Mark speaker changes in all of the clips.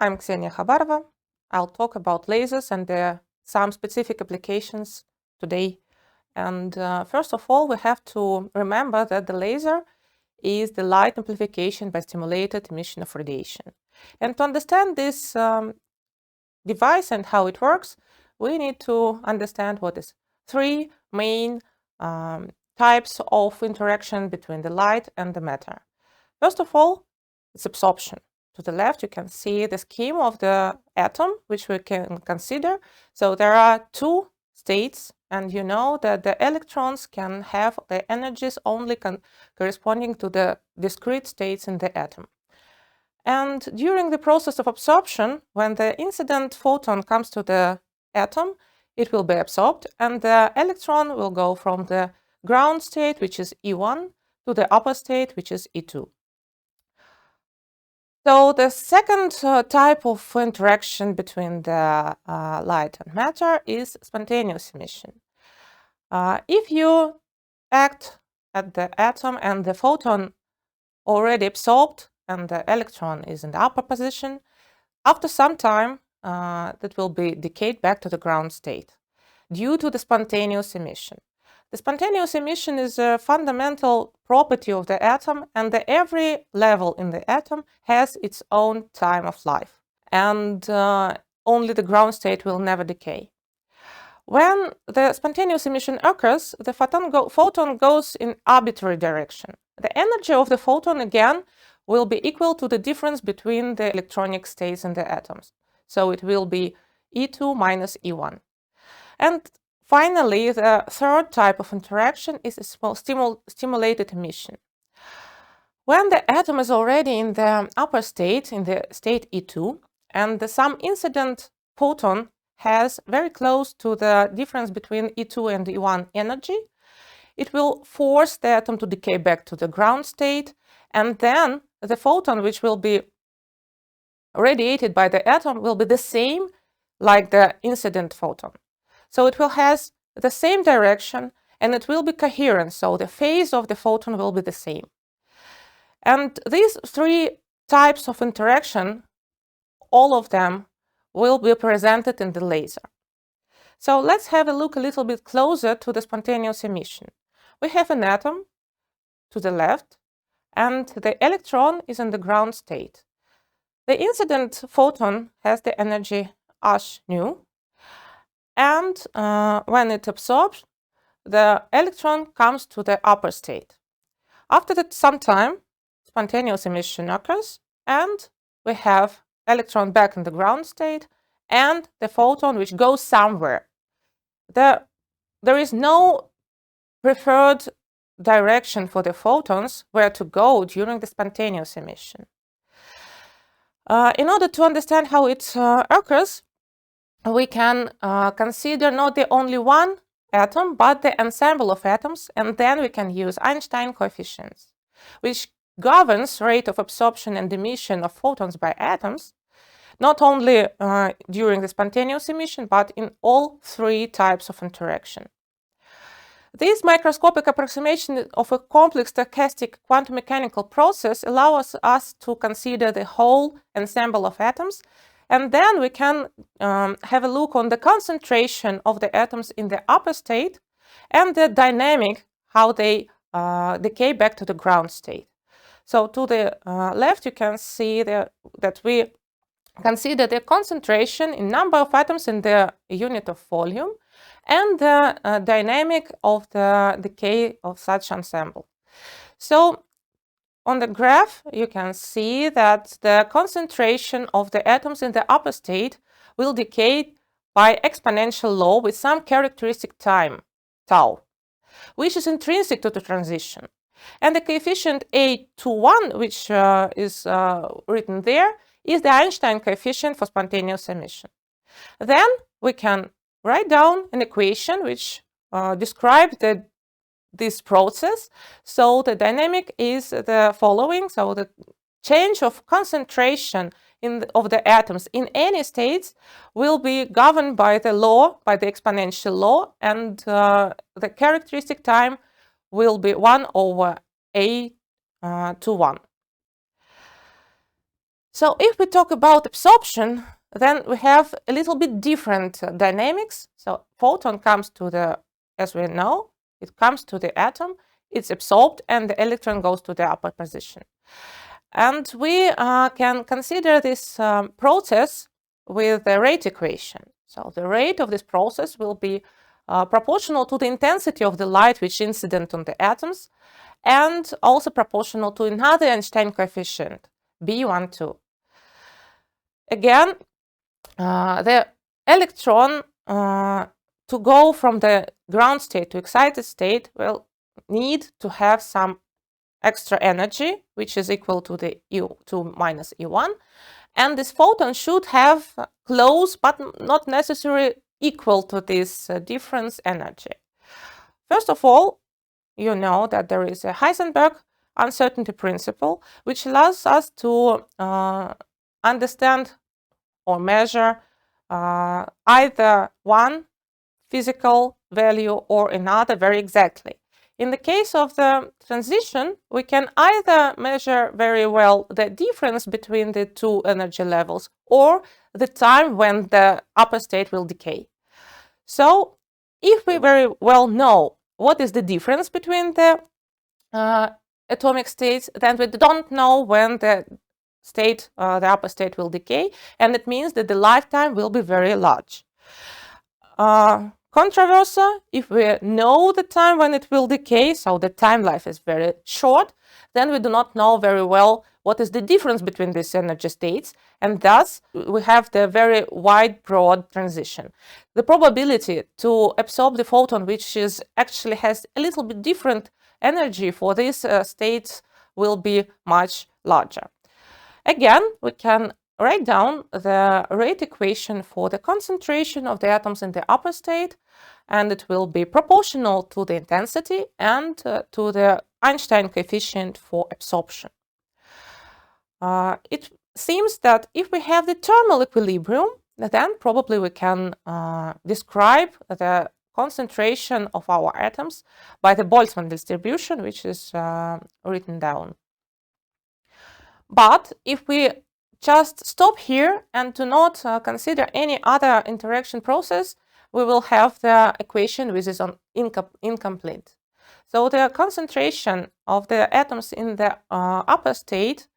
Speaker 1: I'm Ksenia Khabarova. I'll talk about lasers and some specific applications today. And first of all, we have to remember that the laser is the light amplification by stimulated emission of radiation. And to understand this device and how it works, we need to understand what is three main types of interaction between the light and the matter. First of all, it's absorption. To the left, you can see the scheme of the atom, which we can consider. So there are two states, and you know that the electrons can have the energies only corresponding to the discrete states in the atom. And during the process of absorption, when the incident photon comes to the atom, it will be absorbed, and the electron will go from the ground state, which is E1, to the upper state, which is E2. So the second type of interaction between the light and matter is spontaneous emission. If you act at the atom and the photon already absorbed and the electron is in the upper position, after some time that will be decayed back to the ground state due to the spontaneous emission. The spontaneous emission is a fundamental property of the atom, and every level in the atom has its own time of life, and only the ground state will never decay. When the spontaneous emission occurs, the photon goes in arbitrary direction. The energy of the photon again will be equal to the difference between the electronic states in the atoms. So it will be E2 minus E1. And finally, the third type of interaction is a small stimulated emission. When the atom is already in the upper state, in the state E2, and some incident photon has very close to the difference between E2 and E1 energy, it will force the atom to decay back to the ground state, and then the photon which will be radiated by the atom will be the same like the incident photon. So it will have the same direction and it will be coherent, so the phase of the photon will be the same. And these three types of interaction, all of them will be presented in the laser. So let's have a look a little bit closer to the spontaneous emission. We have an atom to the left, and the electron is in the ground state. The incident photon has the energy H nu, and when it absorbs, the electron comes to the upper state. After some time, spontaneous emission occurs, and we have electron back in the ground state and the photon which goes somewhere. There is no preferred direction for the photons where to go during the spontaneous emission. In order to understand how it occurs, we can consider not the only one atom, but the ensemble of atoms, and then we can use Einstein coefficients, which governs rate of absorption and emission of photons by atoms, not only during the spontaneous emission, but in all three types of interaction. This microscopic approximation of a complex stochastic quantum mechanical process allows us to consider the whole ensemble of atoms, and then we can have a look on the concentration of the atoms in the upper state and the dynamic, how they decay back to the ground state. So to the left, you can see that we consider the concentration in number of atoms in the unit of volume and the dynamic of the decay of such ensemble. So on the graph, you can see that the concentration of the atoms in the upper state will decay by exponential law with some characteristic time, tau, which is intrinsic to the transition. And the coefficient A21, which is written there, is the Einstein coefficient for spontaneous emission. Then we can write down an equation which describes this process. So the dynamic is the following. So the change of concentration of the atoms in any states will be governed by the law, by the exponential law, and the characteristic time will be 1 over A to 1. So if we talk about absorption, then we have a little bit different dynamics. So photon comes to the, as we know, it comes to the atom, it's absorbed, and the electron goes to the upper position. And we can consider this process with the rate equation. So the rate of this process will be proportional to the intensity of the light which is incident on the atoms, and also proportional to another Einstein coefficient, B12. Again, the electron to go from the ground state to excited state will need to have some extra energy, which is equal to the E2 minus E1. And this photon should have close, but not necessarily equal to this difference energy. First of all, you know that there is a Heisenberg uncertainty principle, which allows us to understand or measure either one physical value or another very exactly. In the case of the transition, we can either measure very well the difference between the two energy levels or the time when the upper state will decay. So if we very well know what is the difference between the atomic states, then we don't know when the upper state will decay, and it means that the lifetime will be very large. Controversa, if we know the time when it will decay, so the time life is very short, then we do not know very well what is the difference between these energy states, and thus we have the very wide, broad transition. The probability to absorb the photon, which actually has a little bit different energy for these states, will be much larger. Again, we can write down the rate equation for the concentration of the atoms in the upper state, and it will be proportional to the intensity and to the Einstein coefficient for absorption. It seems that if we have the thermal equilibrium, then probably we can describe the concentration of our atoms by the Boltzmann distribution, which is written down. But if we just stop here and do not consider any other interaction process, we will have the equation which is incomplete. So the concentration of the atoms in the upper state,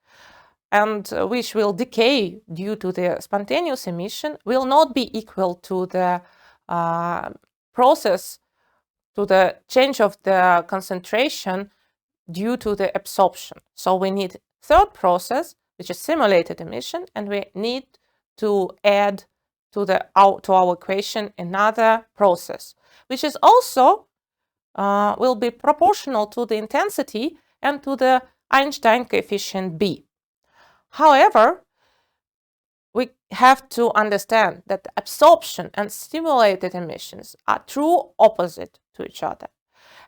Speaker 1: and which will decay due to the spontaneous emission, will not be equal to the process, to the change of the concentration due to the absorption. So we need third process, which is simulated emission, and we need to add to our equation another process, which is also will be proportional to the intensity and to the Einstein coefficient B. However, we have to understand that absorption and simulated emissions are true opposite to each other.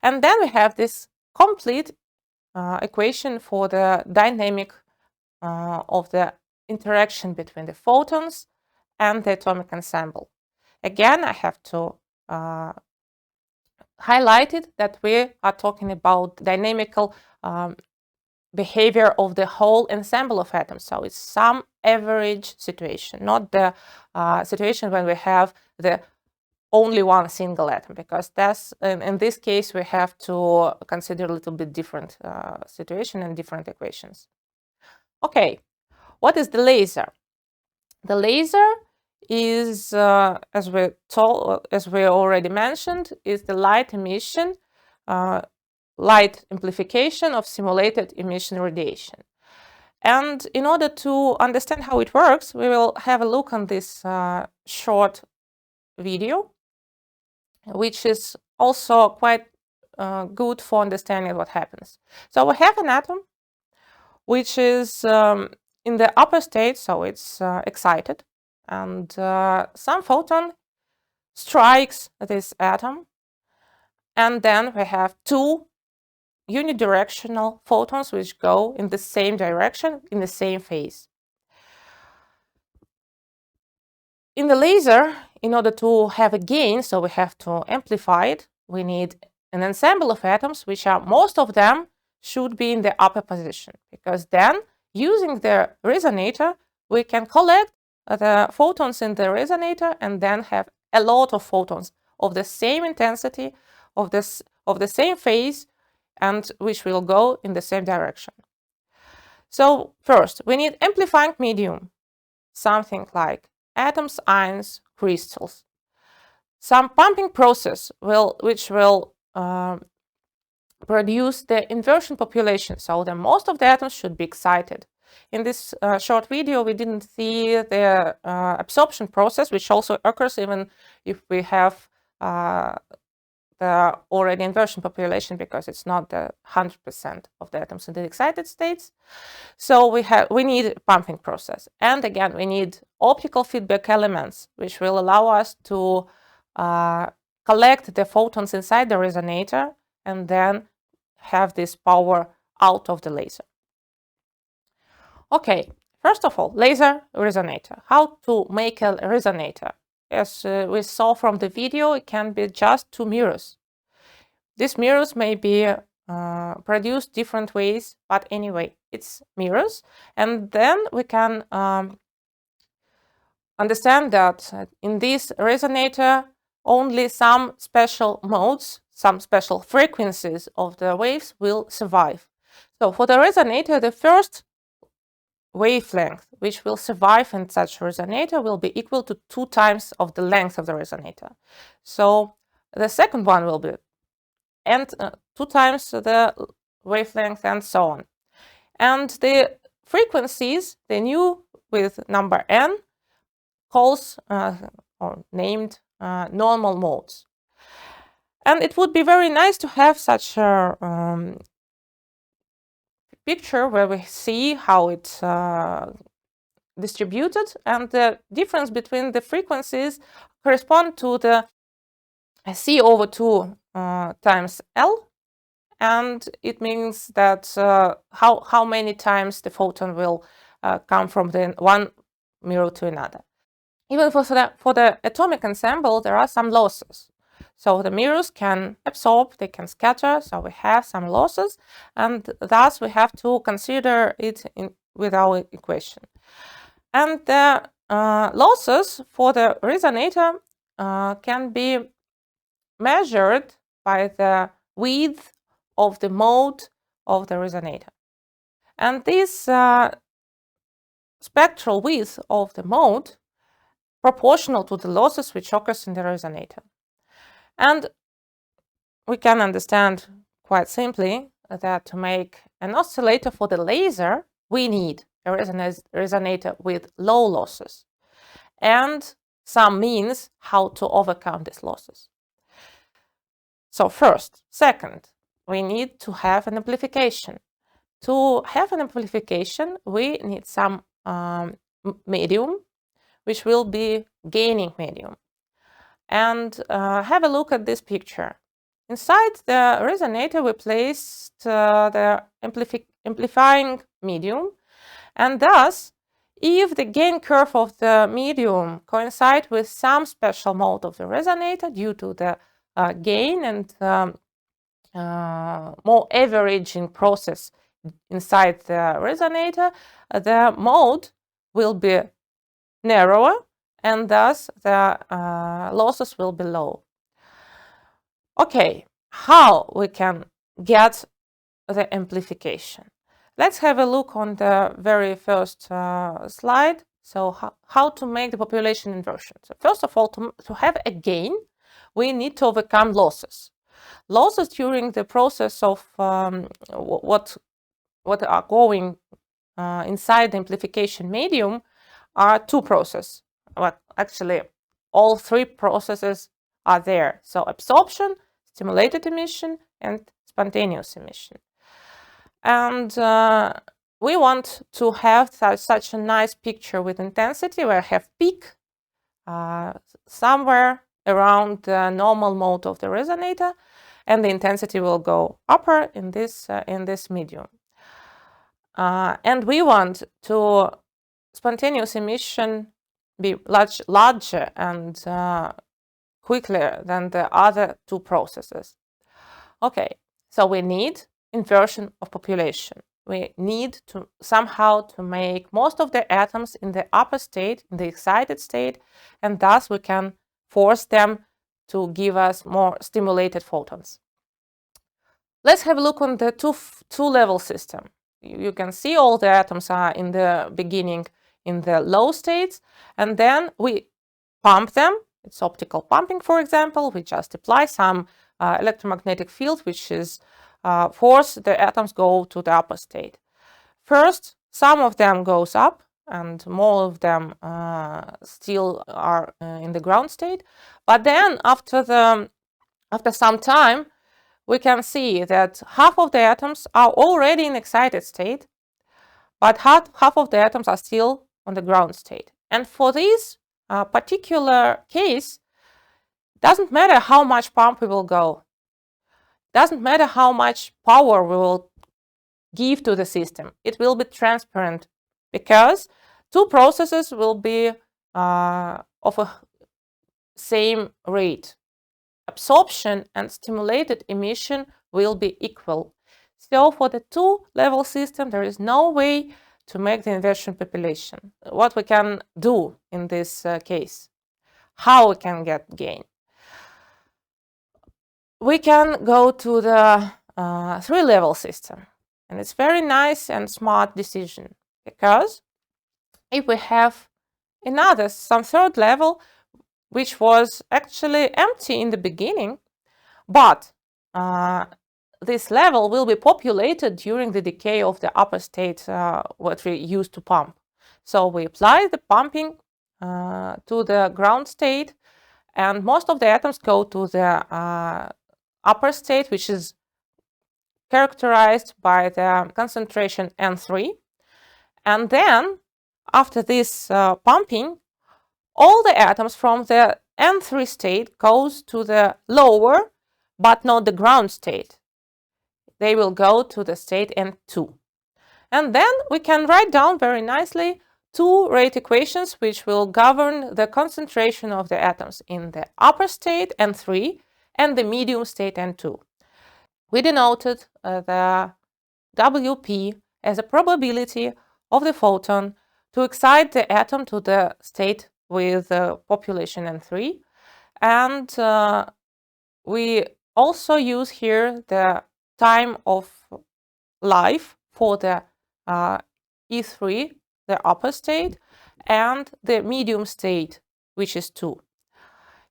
Speaker 1: And then we have this complete equation for the dynamic of the interaction between the photons and the atomic ensemble. Again, I have to highlight it that we are talking about dynamical behavior of the whole ensemble of atoms. So it's some average situation, not the situation when we have the only one single atom, because that's in this case we have to consider a little bit different situation and different equations. Okay, what is the laser? The laser is, as we already mentioned, is the light emission, light amplification of simulated emission radiation. And in order to understand how it works, we will have a look on this short video, which is also quite good for understanding what happens. So we have an atom which is in the upper state, so it's excited, and some photon strikes this atom, and then we have two unidirectional photons which go in the same direction, in the same phase. In the laser, in order to have a gain, so we have to amplify it, we need an ensemble of atoms, which are, most of them should be in the upper position, because then using the resonator, we can collect the photons in the resonator and then have a lot of photons of the same intensity, of the same phase, and which will go in the same direction. So first, we need amplifying medium, something like atoms, ions, crystals. Some pumping process which will produce the inversion population, so that most of the atoms should be excited. In this short video, we didn't see the absorption process, which also occurs even if we have the already inversion population, because it's not the 100% of the atoms in the excited states. So we need a pumping process. And again, we need optical feedback elements, which will allow us to collect the photons inside the resonator and then have this power out of the laser. Okay, first of all, laser resonator. How to make a resonator? As we saw from the video, it can be just two mirrors. These mirrors may be produced different ways, but anyway, it's mirrors. And then we can understand that in this resonator, only some special modes, some special frequencies of the waves will survive. So for the resonator, the first wavelength which will survive in such resonator will be equal to 2 times of the length of the resonator. So the second one will be 2 times the wavelength, and so on. And the frequencies, they new with number n, calls or named normal modes. And it would be very nice to have such a picture where we see how it's distributed, and the difference between the frequencies correspond to the C over 2 times L, and it means that how many times the photon will come from the one mirror to another. Even for the atomic ensemble, there are some losses. So the mirrors can absorb, they can scatter, so we have some losses, and thus we have to consider it with our equation. And the losses for the resonator can be measured by the width of the mode of the resonator. And this spectral width of the mode proportional to the losses which occurs in the resonator. And we can understand quite simply that to make an oscillator for the laser, we need a resonator with low losses and some means how to overcome these losses. So second, we need to have an amplification. To have an amplification, we need some medium, which will be gaining medium. And have a look at this picture. Inside the resonator, we placed the amplifying medium, and thus, if the gain curve of the medium coincides with some special mode of the resonator due to the gain and more averaging process inside the resonator, the mode will be narrower, and thus the losses will be low. Okay, how we can get the amplification? Let's have a look on the very first slide. So how to make the population inversion. So first of all, to have a gain, we need to overcome losses. Losses during the process of what are going inside the amplification medium are two processes. Well, actually, all three processes are there. So absorption, stimulated emission, and spontaneous emission. And we want to have such a nice picture with intensity where I have peak somewhere around the normal mode of the resonator, and the intensity will go upper in this medium. And we want to spontaneous emission be larger and quicker than the other two processes. Okay, so we need inversion of population. we need to somehow to make most of the atoms in the upper state, in the excited state, and thus we can force them to give us more stimulated photons. Let's have a look on the two-level system. You can see all the atoms are in the beginning in the low states, and then we pump them. It's optical pumping, for example. We just apply some electromagnetic field, which is force the atoms go to the upper state. First, some of them goes up, and more of them still are in the ground state. But then, after some time, we can see that half of the atoms are already in excited state, but half of the atoms are still on the ground state. And for this particular case, doesn't matter how much pump we will go, doesn't matter how much power we will give to the system, it will be transparent because two processes will be of a same rate. Absorption and stimulated emission will be equal. So for the two-level system, there is no way to make the inversion population. What we can do in this case? How we can get gain? We can go to the three-level system. And it's very nice and smart decision, because if we have some third level, which was actually empty in the beginning, but this level will be populated during the decay of the upper state, what we used to pump. So we apply the pumping to the ground state, and most of the atoms go to the upper state, which is characterized by the concentration N3. And then, after this pumping, all the atoms from the N3 state goes to the lower, but not the ground state. They will go to the state N2. And then we can write down very nicely two rate equations which will govern the concentration of the atoms in the upper state N3 and the medium state N2. We denoted the WP as a probability of the photon to excite the atom to the state with population N3. And we also use here the time of life for the E3, the upper state, and the medium state, which is 2.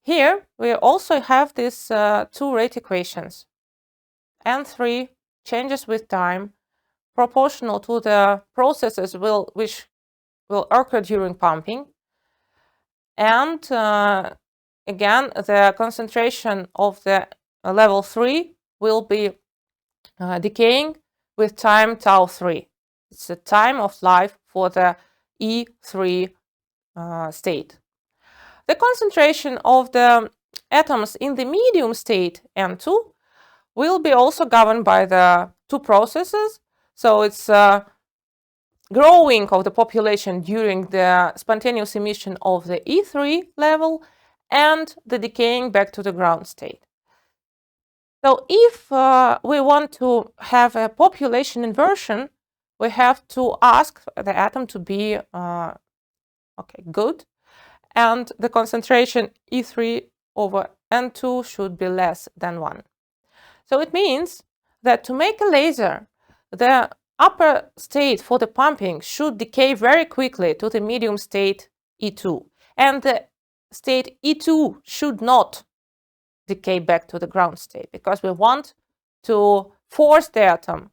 Speaker 1: Here we also have these two rate equations. N3 changes with time, proportional to the processes which will occur during pumping. And again, the concentration of the level 3 will be decaying with time tau 3. It's the time of life for the E3 state. The concentration of the atoms in the medium state N2 will be also governed by the two processes. So it's growing of the population during the spontaneous emission of the E3 level and the decaying back to the ground state. So if we want to have a population inversion, we have to ask the atom to be good, and the concentration E3 over N2 should be less than 1. So it means that to make a laser, the upper state for the pumping should decay very quickly to the medium state E2, and the state E2 should not decay back to the ground state, because we want to force the atom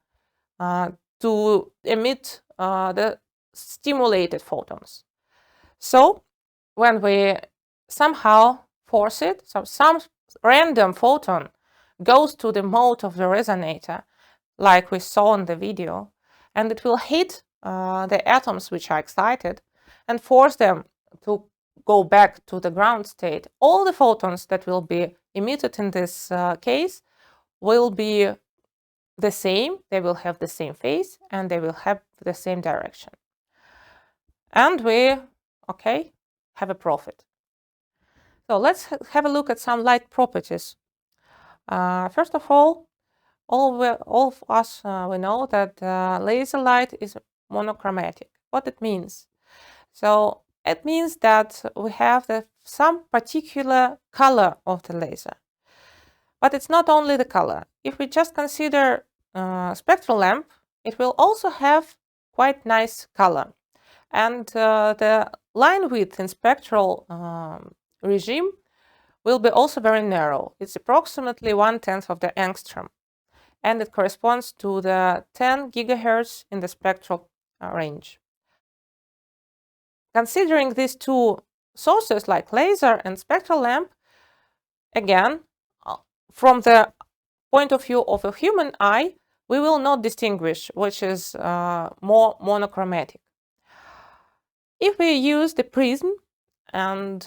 Speaker 1: to emit the stimulated photons. So when we somehow force it, so some random photon goes to the mode of the resonator, like we saw in the video, and it will hit the atoms which are excited and force them to go back to the ground state. All the photons that will be emitted in this case will be the same. They will have the same phase and they will have the same direction. And we, have a profit. So let's have a look at some light properties. First of all, all of us, we know that laser light is monochromatic. What it means? So it means that we have some particular color of the laser. But it's not only the color. If we just consider spectral lamp, it will also have quite nice color. And the line width in spectral regime will be also very narrow. It's approximately 1/10 of the angstrom. And it corresponds to the 10 gigahertz in the spectral range. Considering these two sources like laser and spectral lamp, again, from the point of view of a human eye, we will not distinguish which is more monochromatic. If we use the prism and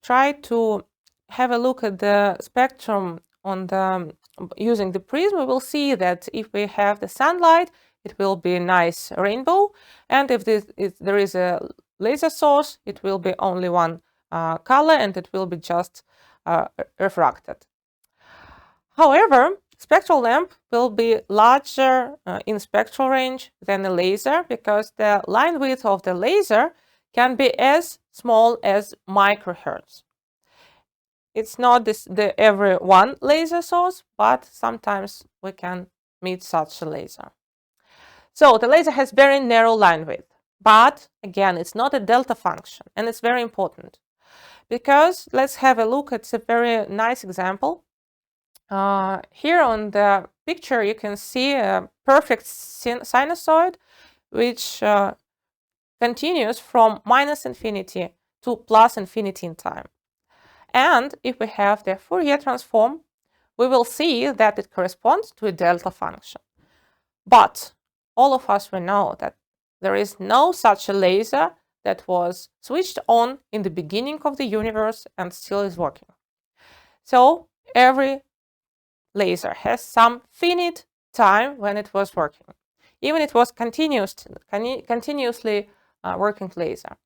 Speaker 1: try to have a look at the spectrum using the prism, we will see that if we have the sunlight, it will be a nice rainbow, and if there is a laser source, it will be only one color and it will be just refracted. However, spectral lamp will be larger in spectral range than a laser because the line width of the laser can be as small as microhertz. It's not the every one laser source, but sometimes we can meet such a laser. So the laser has very narrow line width, but again, it's not a delta function, and it's very important because let's have a look at a very nice example. Here on the picture, you can see a perfect sinusoid, which continues from -infinity to +infinity in time. And if we have the Fourier transform, we will see that it corresponds to a delta function. But all of us will know that there is no such a laser that was switched on in the beginning of the universe and still is working. So every laser has some finite time when it was working, even it was continuously working laser.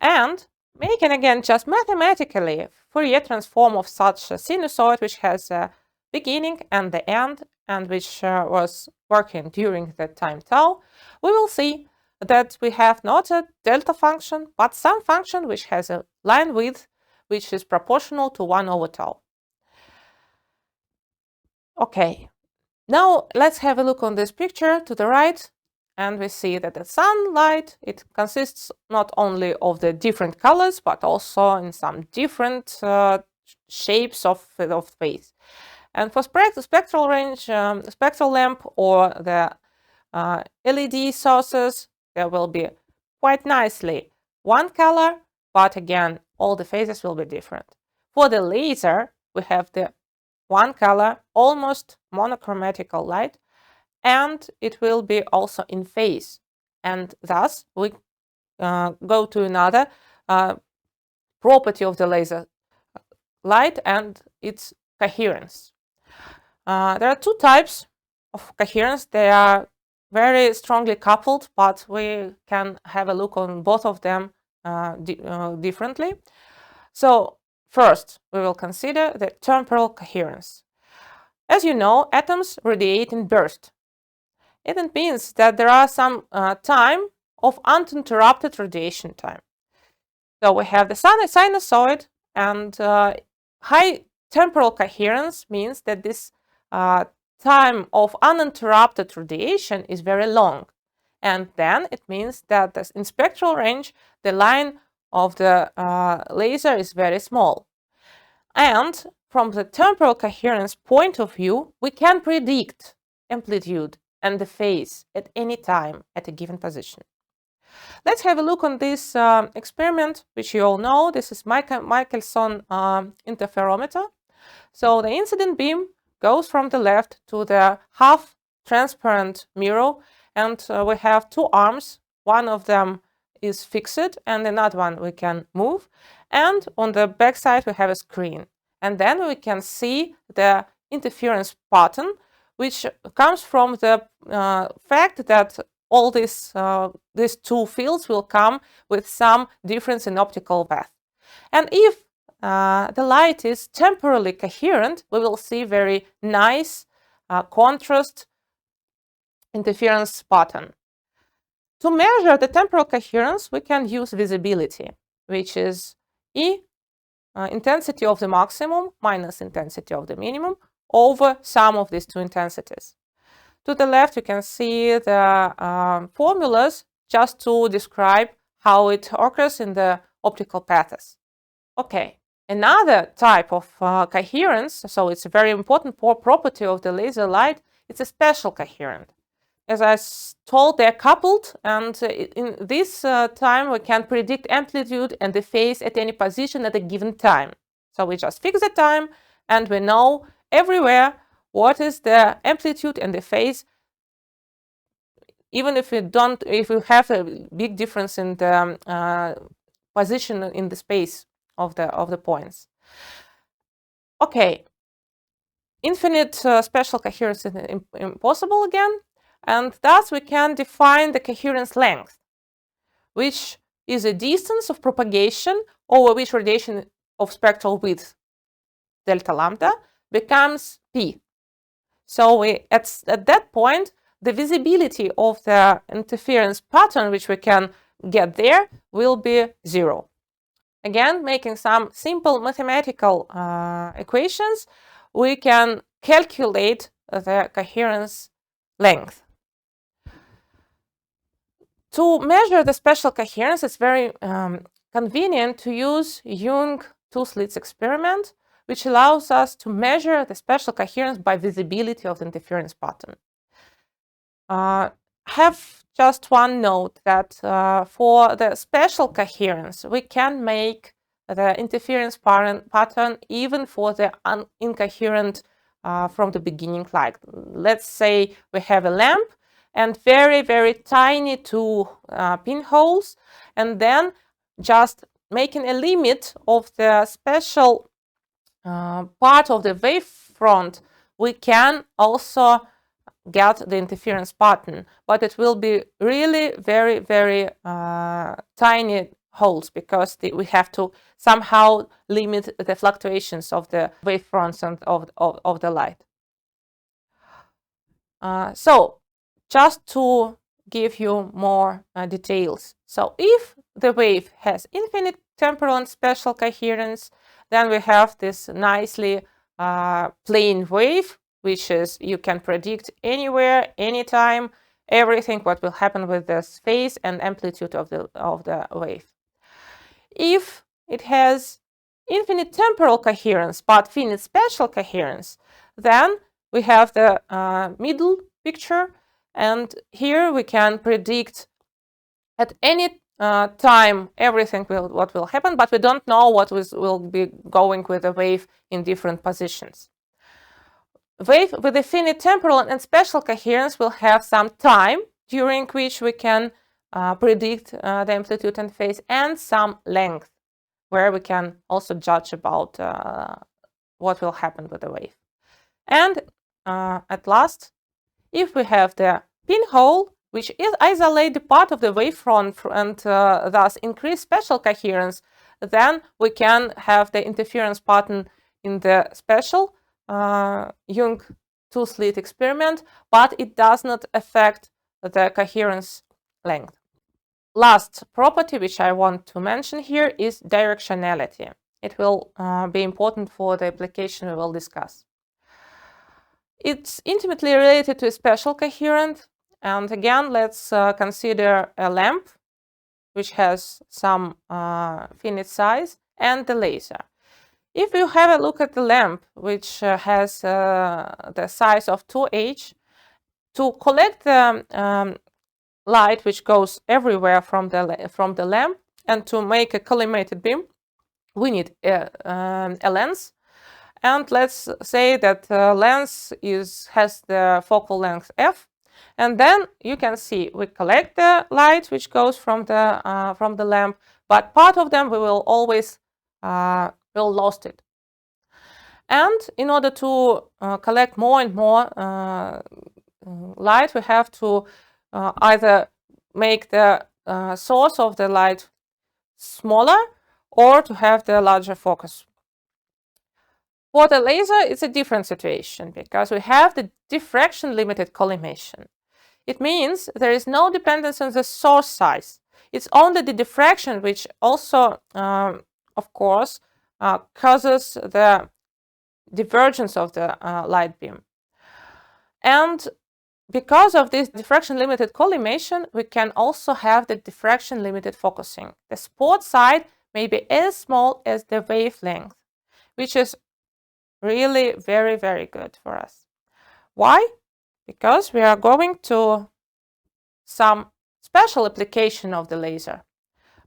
Speaker 1: And making again just mathematically Fourier transform of such a sinusoid which has a beginning and the end and which was working during the time tau, we will see that we have not a delta function but some function which has a line width which is proportional to 1/tau. Okay, now let's have a look on this picture to the right, and we see that the sunlight, it consists not only of the different colors, but also in some different shapes of phase. And for spectral range, spectral lamp or the LED sources, there will be quite nicely one color, but again, all the phases will be different. For the laser, we have the one color, almost monochromatical light, and it will be also in phase. And thus, we go to another property of the laser light and its coherence. There are two types of coherence. They are very strongly coupled, but we can have a look on both of them differently. So first, we will consider the temporal coherence. As you know, atoms radiate in bursts. It means that there are some time of uninterrupted radiation time. So we have the sinusoid, and high temporal coherence means that this time of uninterrupted radiation is very long. And then it means that in spectral range, the line of the laser is very small. And from the temporal coherence point of view, we can predict amplitude and the phase at any time at a given position. Let's have a look on this experiment, which you all know. This is Michelson interferometer. So the incident beam goes from the left to the half transparent mirror, and we have two arms. One of them is fixed and another one we can move. And on the back side we have a screen. And then we can see the interference pattern, which comes from the fact that all these two fields will come with some difference in optical path. And if the light is temporally coherent, we will see very nice contrast interference pattern. To measure the temporal coherence, we can use visibility, which is E intensity of the maximum minus intensity of the minimum over sum of these two intensities. To the left, you can see the formulas just to describe how it occurs in the optical paths. Okay, another type of coherence, so it's a very important property of the laser light, it's a special coherent. As I told, they're coupled, and in this time we can predict amplitude and the phase at any position at a given time. So we just fix the time, and we know everywhere what is the amplitude and the phase, even if we have a big difference in the position in the space of the points. Okay, infinite special coherence is impossible again. And thus we can define the coherence length, which is a distance of propagation over which radiation of spectral width, delta lambda, becomes P. So at that point, the visibility of the interference pattern, which we can get there, will be 0. Again, making some simple mathematical equations, we can calculate the coherence length. To measure the special coherence, it's very convenient to use Young two-slits experiment, which allows us to measure the special coherence by visibility of the interference pattern. Have just one note that for the special coherence, we can make the interference pattern even for the incoherent from the beginning light. Let's say we have a lamp and very, very tiny two pinholes, and then just making a limit of the special part of the wavefront, we can also get the interference pattern, but it will be really very, very tiny holes, because we have to somehow limit the fluctuations of the wavefronts and of the light. So just to give you more details. So if the wave has infinite temporal and special coherence, then we have this nicely plane wave, which is you can predict anywhere, anytime, everything what will happen with the phase and amplitude of the wave. If it has infinite temporal coherence but finite special coherence, then we have the middle picture, and here we can predict at any time everything what will happen, but we don't know what will be going with the wave in different positions. Wave with a finite temporal and special coherence will have some time during which we can predict the amplitude and phase, and some length where we can also judge about what will happen with the wave. And at last, if we have the pinhole, which isolate the part of the wavefront and thus increase special coherence, then we can have the interference pattern in the special Young two-slit experiment, but it does not affect the coherence length. Last property which I want to mention here is directionality. It will be important for the application we will discuss. It's intimately related to a special coherent, and again, let's consider a lamp which has some finite size and the laser. If you have a look at the lamp, which has the size of 2h, to collect the light which goes everywhere from the lamp, and to make a collimated beam, we need a lens. And let's say that lens has the focal length f, and then you can see we collect the light which goes from the lamp, but part of them we will always will lost it. And in order to collect more and more light, we have to either make the source of the light smaller or to have the larger focus. For the laser, it's a different situation because we have the diffraction-limited collimation. It means there is no dependence on the source size. It's only the diffraction which also, of course, causes the divergence of the light beam. And because of this diffraction-limited collimation, we can also have the diffraction-limited focusing. The spot side may be as small as the wavelength, which is really very, very good for us. Why? Because we are going to some special application of the laser.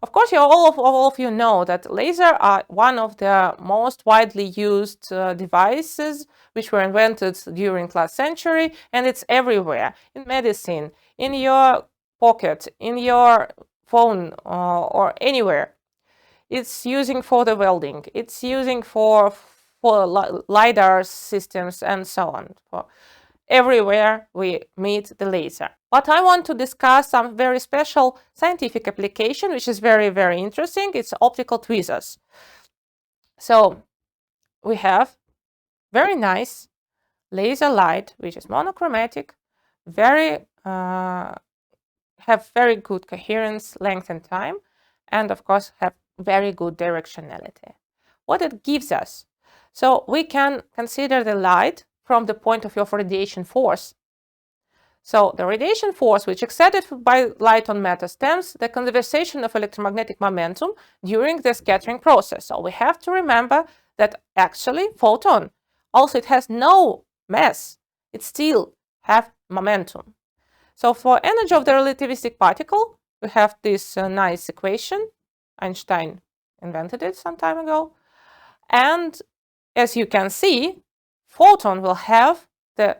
Speaker 1: Of course, all of you know that lasers are one of the most widely used devices which were invented during last century, and it's everywhere, in medicine, in your pocket, in your phone, or anywhere. It's using for the welding, it's using for LiDAR systems and so on. Everywhere we meet the laser. But I want to discuss some very special scientific application, which is very, very interesting. It's optical tweezers. So we have very nice laser light, which is monochromatic, have very good coherence, length and time, and of course have very good directionality. What it gives us? So we can consider the light from the point of view of radiation force. So the radiation force which exerted by light on matter stems the conservation of electromagnetic momentum during the scattering process. So we have to remember that actually photon, also it has no mass, it still have momentum. So for energy of the relativistic particle, we have this nice equation. Einstein invented it some time ago. And as you can see, photon will have the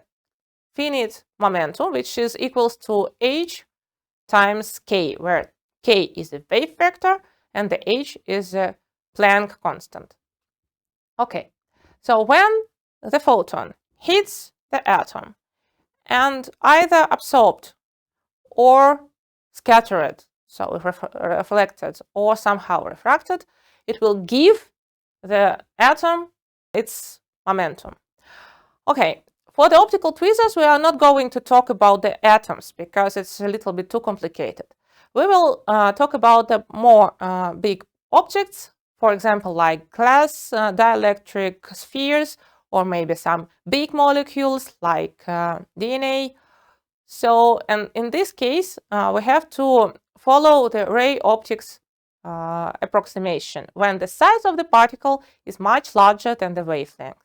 Speaker 1: finite momentum, which is equals to h times k, where k is the wave vector and the h is the Planck constant. Okay, so when the photon hits the atom and either absorbed or scattered, so reflected or somehow refracted, it will give the atom its momentum. Okay, for the optical tweezers, we are not going to talk about the atoms because it's a little bit too complicated. We will talk about the more big objects, for example, like glass, dielectric spheres, or maybe some big molecules like DNA. So, and in this case, we have to follow the ray optics approximation when the size of the particle is much larger than the wavelength.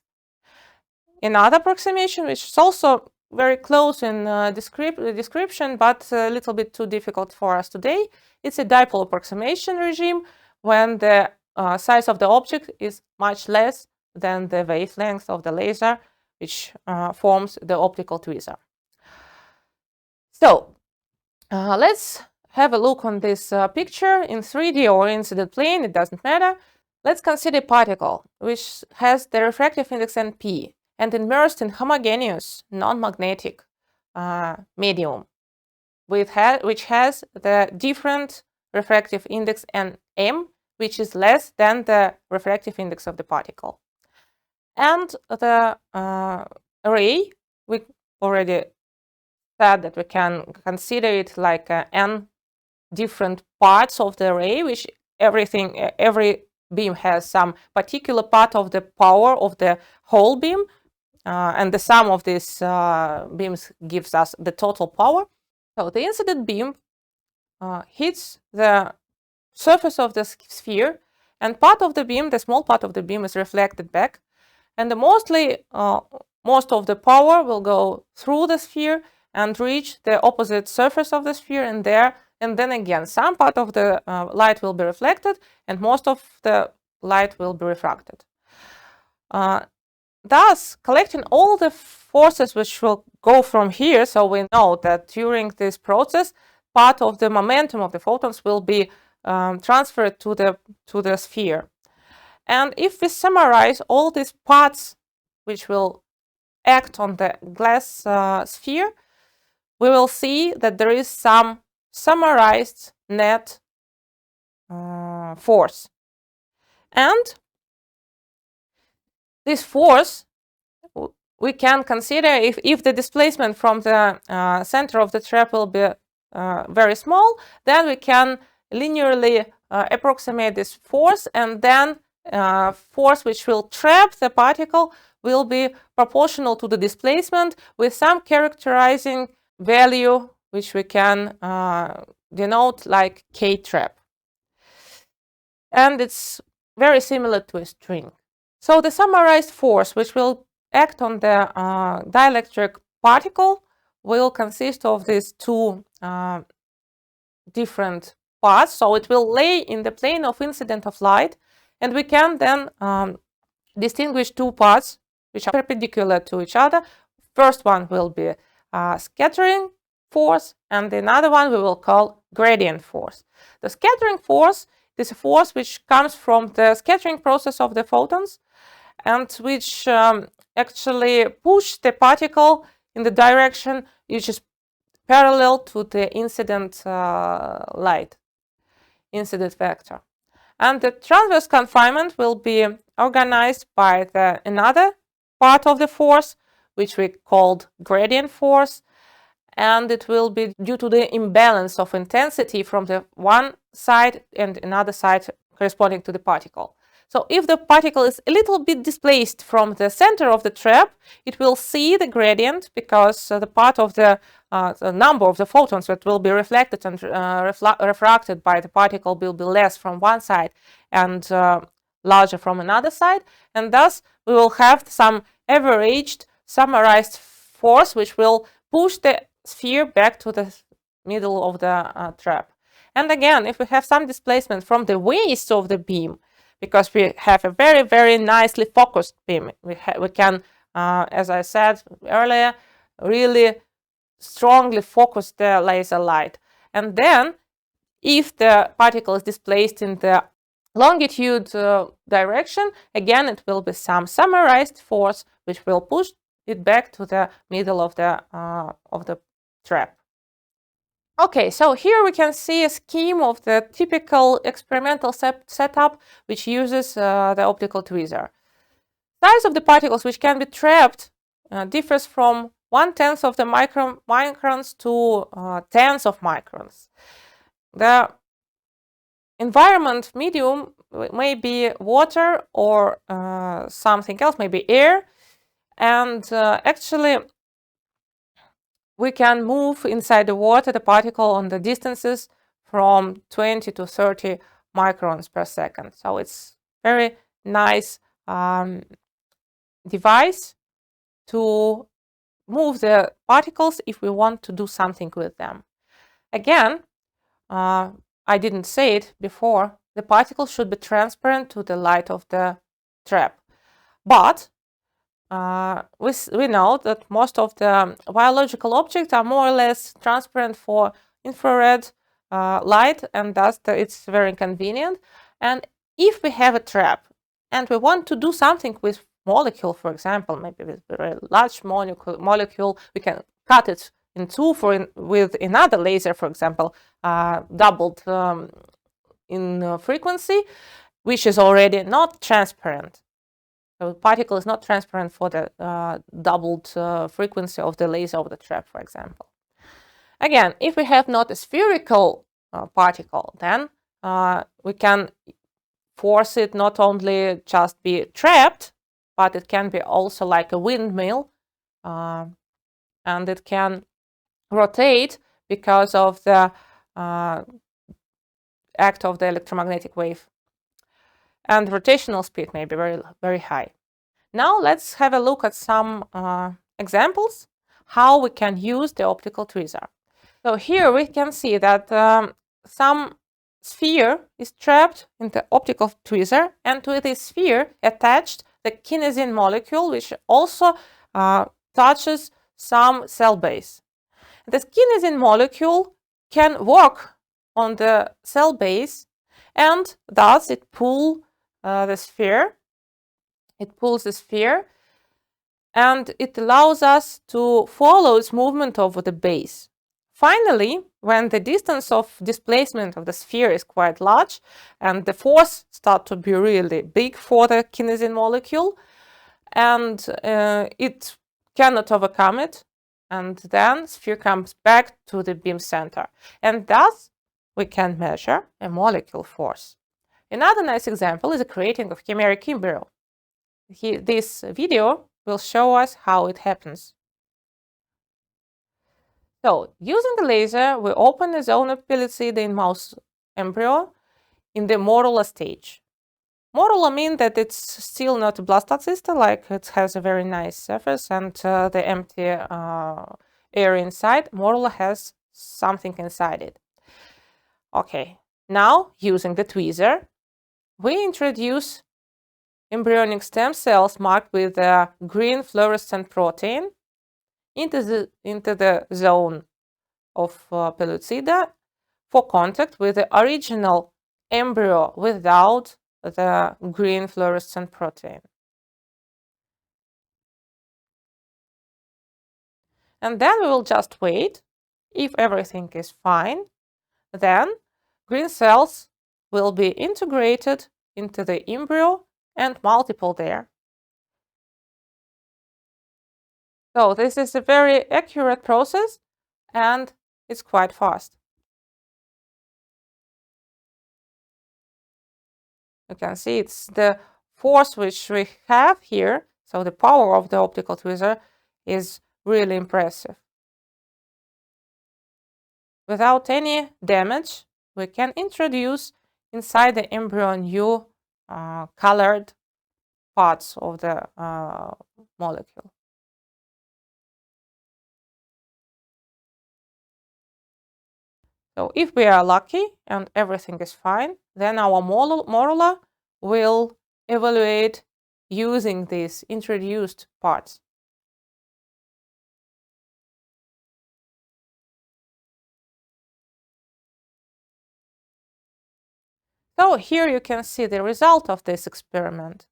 Speaker 1: Another approximation, which is also very close in description, but a little bit too difficult for us today, it's a dipole approximation regime when the size of the object is much less than the wavelength of the laser, which forms the optical tweezer. So let's have a look on this picture in 3D or incident plane, it doesn't matter. Let's consider a particle which has the refractive index Np and immersed in homogeneous non-magnetic medium which has the different refractive index Nm, which is less than the refractive index of the particle. And the array, we already said that we can consider it like n different parts of the array, which every beam has some particular part of the power of the whole beam, and the sum of these beams gives us the total power. So the incident beam hits the surface of the sphere, and part of the beam, the small part of the beam, is reflected back, and most of the power will go through the sphere and reach the opposite surface of the sphere, and then again some part of the light will be reflected and most of the light will be refracted. Thus, collecting all the forces which will go from here, so we know that during this process, part of the momentum of the photons will be transferred to the sphere. And if we summarize all these parts which will act on the glass sphere, we will see that there is some summarized net force. And this force we can consider if the displacement from the center of the trap will be very small, then we can linearly approximate this force, and then force which will trap the particle will be proportional to the displacement with some characterizing value which we can denote like K trap. And it's very similar to a string. So the summarized force which will act on the dielectric particle will consist of these two different parts. So it will lay in the plane of incident of light, and we can then distinguish two parts which are perpendicular to each other. First one will be scattering force, and the another one we will call gradient force. The scattering force is a force which comes from the scattering process of the photons, and which actually push the particle in the direction which is parallel to the incident light, incident vector. And the transverse confinement will be organized by another part of the force, which we called gradient force, and it will be due to the imbalance of intensity from the one side and another side corresponding to the particle. So if the particle is a little bit displaced from the center of the trap, it will see the gradient because the part of the number of the photons that will be reflected and refracted by the particle will be less from one side and larger from another side, and thus we will have some averaged summarized force which will push the sphere back to the middle of the trap. And again, if we have some displacement from the waist of the beam, because we have a very, very nicely focused beam, we can, as I said earlier, really strongly focus the laser light. And then, if the particle is displaced in the longitude direction, again, it will be some summarized force which will push it back to the middle of the trap. Okay, so here we can see a scheme of the typical experimental setup which uses the optical tweezer. Size of the particles which can be trapped differs from 1/10 of the microns to tens of microns. The environment medium may be water or something else, maybe air, and actually we can move inside the water the particle on the distances from 20 to 30 microns per second. So it's very nice device to move the particles if we want to do something with them. Again, I didn't say it before, the particle should be transparent to the light of the trap. But we know that most of the biological objects are more or less transparent for infrared light, and thus it's very convenient. And if we have a trap and we want to do something with molecule, for example, maybe with a very large molecule, we can cut it in two with another laser, for example, doubled in frequency, which is already not transparent. The particle is not transparent for the doubled frequency of the laser of the trap, for example. Again, if we have not a spherical particle, then we can force it not only just be trapped, but it can be also like a windmill, and it can rotate because of the act of the electromagnetic wave. And rotational speed may be very, very high. Now let's have a look at some examples how we can use the optical tweezer. So here we can see that some sphere is trapped in the optical tweezer, and to this sphere attached the kinesin molecule, which also touches some cell base. This kinesin molecule can work on the cell base, and thus it pulls the sphere. It pulls the sphere, and it allows us to follow its movement over the base. Finally, when the distance of displacement of the sphere is quite large and the force starts to be really big for the kinesin molecule, and it cannot overcome it, and then sphere comes back to the beam center, and thus we can measure a molecule force. Another nice example is the creating of chimeric embryo. This video will show us how it happens. So, using the laser, we open a zone of pellucid in mouse embryo in the morula stage. Morula means that it's still not a blastocyst, like it has a very nice surface and the empty area inside. Morula has something inside it. Okay, now using the tweezer, we introduce embryonic stem cells marked with a green fluorescent protein into the zone of pellucida for contact with the original embryo without the green fluorescent protein. And then we will just wait. If everything is fine, then green cells will be integrated into the embryo and multiple there. So this is a very accurate process and it's quite fast. You can see it's the force which we have here. So the power of the optical tweezer is really impressive. Without any damage, we can introduce inside the embryo new colored parts of the molecule. So if we are lucky and everything is fine, then our morula will evaluate using these introduced parts. So here you can see the result of this experiment.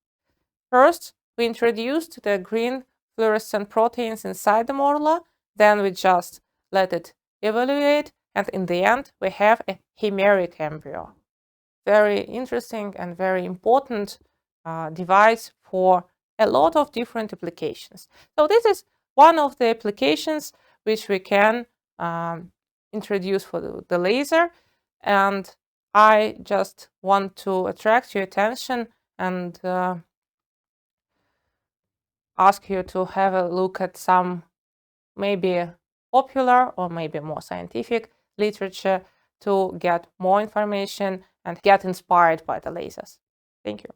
Speaker 1: First, we introduced the green fluorescent proteins inside the morula, then we just let it evaluate, and in the end we have a chimeric embryo. Very interesting and very important device for a lot of different applications. So this is one of the applications which we can introduce for the laser, and I just want to attract your attention and ask you to have a look at some maybe popular or maybe more scientific literature to get more information and get inspired by the lasers. Thank you.